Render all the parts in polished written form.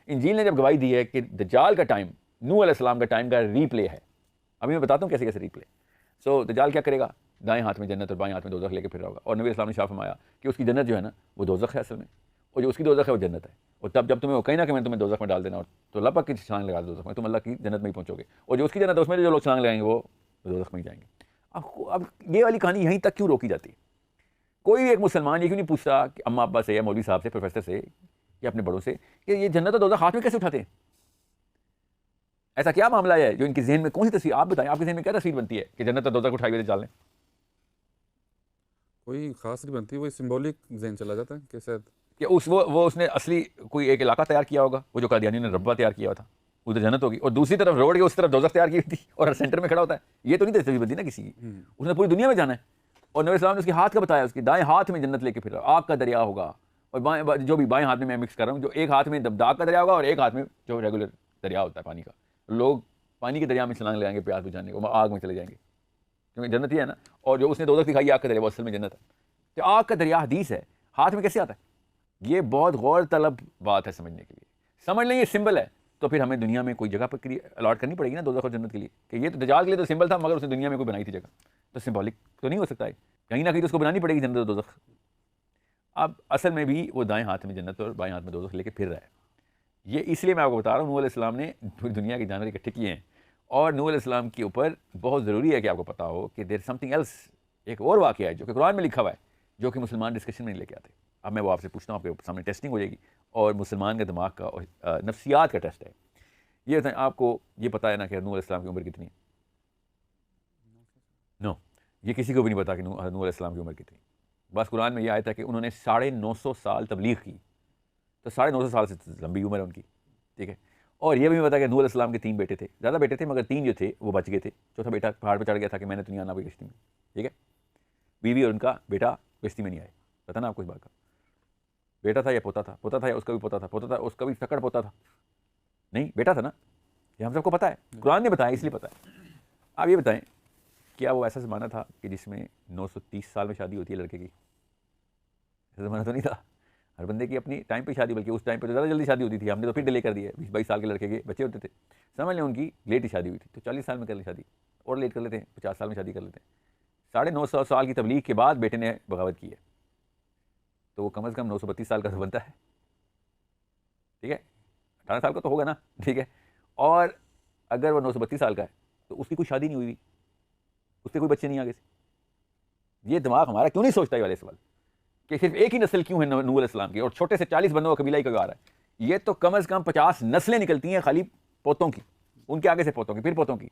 इंजील ने जब गवाही दी है कि दज्जाल का टाइम नूह अलैहिस्सलाम का टाइम का रीप्ले है। अभी मैं बताता हूँ कैसे कैसे रीप्ले। सो दज्जाल क्या करेगा, दाएं हाथ में जन्नत और बाएं हाथ में दोज़ख लेके फिर रहा होगा। और नबी इस्लाम ने शाह फरमाया कि उसकी जन्नत जो है ना वो दोज़ख है असल में, और जो उसकी दोज़ख है वो जन्नत है। और तब जब तुम्हें वो कहीं ना कि मैंने तुम्हें दोज़ख में डाल देना, और तो लपक की छलांग लगा दो दोज़ख में, तुम अल्लाह की जन्नत में ही पहुँचोगे। और जो उसकी जन्नत है उसमें जो लोग छलांग लगाएंगे वो दोज़ख में ही जाएंगे। अब ये वाली कहानी यहीं तक क्यों रोकी जाती है? कोई भी एक मुसलमान ये क्यों नहीं पूछता कि अम्मा अब्बा से या मौलवी साहब से, प्रोफेसर से या अपने बड़ों से कि ये जन्नत और दोज़ख हाथ में कैसे उठाते हैं? ऐसा क्या मामला है जो इनके जहन में, कौन सी तस्वीर आप बताएं, आपके जहन में क्या तस्वीर बनती है कि जन्नत और दोज़ख उठाई हुए चल लें? कोई खास नहीं बनती, वही सिंबॉलिक जहन चला जाता है कि शायद कि उस वो उसने असली कोई एक इलाका तैयार किया होगा, वो जो कादियानी ने रब्बा तैयार किया हुआ था, उधर जन्नत होगी, और दूसरी तरफ रोड के उस तरफ दोज़ख तैयार की हुई थी और सेंटर में खड़ा होता है। ये तो नहीं तस्वीर बनती ना किसी की। उसने पूरी दुनिया में जाना है। और नबी सल्लल्लाहु अलैहि वसल्लम ने उसके हाथ का बताया, उसके दाएं हाथ में जन्नत लेके फिर आग का दरिया होगा, और बाएं जो भी बाएं हाथ में मैं मिक्स कर रहा हूँ, जो एक हाथ में दाग का दरिया होगा और एक हाथ में जो रेगुलर दरिया होता है पानी का। लोग पानी के दरिया में छलांग लगाएंगे प्यास बुझाने को, आग में चले जाएंगे, क्योंकि जन्नत ही है ना। और जो उसने दोज़ख दिखाई आग का दरिया वो असल में जन्नत है। तो आग का दरिया हदीस है, हाथ में कैसे आता है? ये बहुत गौर तलब बात है समझने के लिए। समझ लें ये सिंबल है, तो फिर हमें दुनिया में कोई जगह पर अलॉट करनी पड़ेगी ना दोज़ख और जन्नत के लिए, कि ये तो दज्जाल के लिए तो सिंबल था, मगर उसने दुनिया में कोई बनाई थी जगह, तो सिंबॉलिक तो नहीं हो सकता है, कहीं ना कहीं तो उसको बनानी पड़ेगी जन्नत और दोज़ख। अब असल में भी वो दाएं हाथ में जन्नत और बाएं हाथ में दोज़ख लेके फिर रहा है। ये इसलिए मैं आपको बता रहा हूँ, नूह अलैहिस्सलाम ने पूरी दुनिया के जानवर इकट्ठे किए हैं, और नूह अलैहिस्सलाम के ऊपर बहुत ज़रूरी है कि आपको पता हो कि देयर समथिंग एल्स, एक और वाक़या है जो कि कुरान में लिखा हुआ है, जो कि मुसलमान डिस्कशन में नहीं लेके आते। अब मैं वो आपसे पूछता हूँ, आपके सामने टेस्टिंग हो जाएगी, और मुसलमान के दिमाग का और नफ्सियात का टेस्ट है। ये बताएं, आपको ये पता है ना कि नूह अलैहिस्सलाम की उम्र कितनी है? नो, ये किसी को भी नहीं पता कि नूह अलैहिस्सलाम की उम्र कितनी। बस कुरान में ये आया था कि उन्होंने 950 साल तबलीग की, तो 950 साल से लंबी उम्र है उनकी, ठीक है। और ये भी पता कि नूह अलैहिस्सलाम के 3 बेटे थे, ज़्यादा बेटे थे मगर 3 जो थे वो बच गए थे। चौथा बेटा पहाड़ पर चढ़ गया था कि मैंने तो नहीं आना कोई कश्ती में, ठीक है। बीवी और उनका बेटा कश्ती में नहीं आए, पता ना आपको इस बात का? बेटा था या पोता था? पोता था या उसका भी पोता था? पोता था, उसका भी फकड़ पोता था? नहीं, बेटा था ना। ये हम सबको पता है, कुरान ने बताया इसलिए पता है। आप ये बताएं, क्या वो ऐसा ज़माना था कि जिसमें 930 साल में शादी होती है लड़के की? ऐसा ज़माना तो नहीं था। हर बंदे की अपनी टाइम पे शादी, बल्कि उस टाइम पे तो ज़्यादा जल्दी शादी होती थी, हमने तो फिर डिले कर दिया है। 20-22 साल के लड़के के बच्चे होते थे, समझ लें उनकी लेट ही शादी हुई थी, तो 40 साल में कर ली शादी, और लेट कर लेते हैं, 50 साल में शादी कर लेते हैं। 950 साल की तबलीग के बाद बेटे ने बगावत की है, तो वो कम से कम 932 साल का तो बनता है, ठीक है। 18 साल का तो होगा ना, ठीक है। और अगर वो 932 साल का है तो उसकी कोई शादी नहीं हुई हुई, उसके कोई बच्चे नहीं आगे से। ये दिमाग हमारा क्यों नहीं सोचता ये वाले सवाल कि सिर्फ एक ही नस्ल क्यों है नूह अलैहिस्सलाम की, और छोटे से 40 बंदों का कबीला ही क्यों आ रहा है? ये तो कम से कम 50 नस्लें निकलती हैं खाली पोतों की, उनके आगे से पोतों की, फिर पोतों की।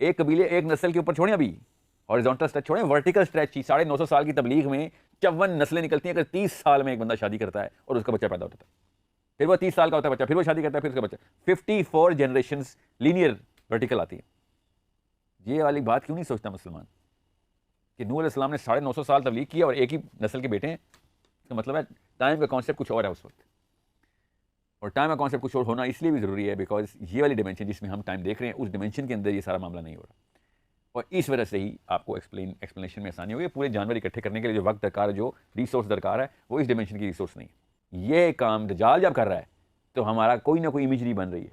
एक कबीले एक नस्ल के ऊपर छोड़े, अभी हॉरिजॉन्टल स्ट्रेच छोड़े, वर्टिकल स्ट्रेच ही 950 साल की तबलीग में 54 नस्लें निकलती हैं। अगर 30 साल में एक बंदा शादी करता है और उसका बच्चा पैदा होता है, फिर वो 30 साल का होता है बच्चा, फिर वो शादी करता है, फिर उसका बच्चा, 54 जनरेशन लीनियर वर्टिकल आती है। ये वाली बात क्यों नहीं सोचता मुसलमान कि नूह अलैहिस्सलाम ने 950 साल तबलीग किया और एक ही नस्ल के बेटे हैं? इसका मतलब है टाइम का कॉन्सेप्ट कुछ और है उस वक्त, और टाइम का कॉन्सेप्ट कुछ और होना इसलिए भी ज़रूरी है बिकॉज ये वाली डिमेंशन जिसमें हम टाइम देख रहे हैं, उस डिमेंशन के अंदर ये सारा मामला नहीं हो रहा, और इस वजह से ही आपको एक्सप्लेनेशन में आसानी होगी। पूरे जानवर इकट्ठे करने के लिए जो वक्त दरकार है, जो रिसोर्स दरकार है, वो इस डिमेंशन की रिसोर्स नहीं है। ये काम दज्जाल जब कर रहा है तो हमारा कोई ना कोई इमेजरी बन रही है।